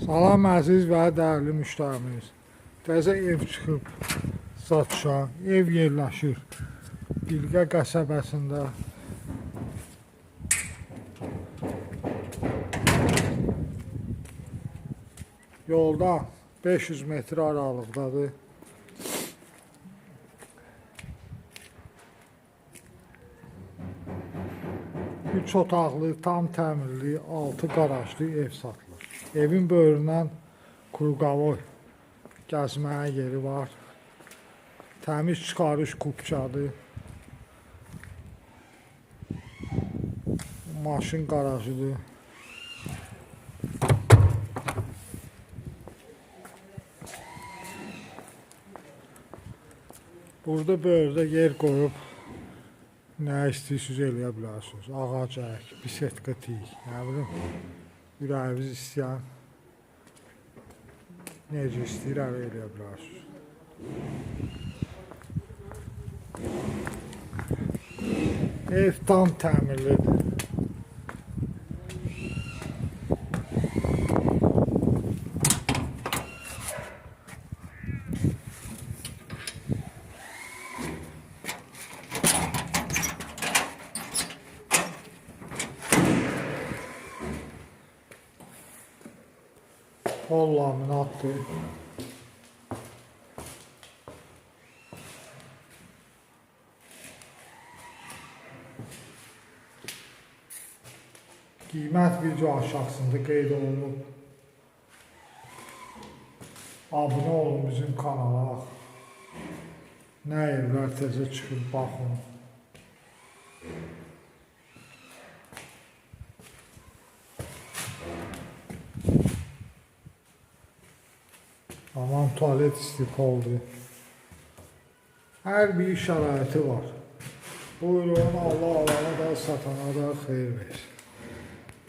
Salam əziz və dəyərli müştərimiz. Təzə ev çıxıb satışa. Ev yerləşir Bilqə qəsəbəsində. Yolda 500 metr aralıqdadır. Üç otaqlı, tam təmirli, 6 qarajlı ev satılır. Evin böyründən Qurqavoy gəzməyə yeri var. Təmiz çıxarış kupçadır. Maşın qarajıdır. Burada böyrdə yer qoyub nə istəyirsiniz eləyə bilərsiniz. Ağac ək, bisetka tik, nə bilim, ürəyiniz istəyən necə istəyir eləyə bilərsiniz. Ev tam təmirlidir. Pol laminatdır. Qiymət video aşağısında qeyd olunub. Abunə olun bizim kanala. Nə evlər təzə çıxıb baxın. Aman tuvalet istif oldu. Hər bir şəraiti var. Buyurun, Allah alana da satana da xeyir versin.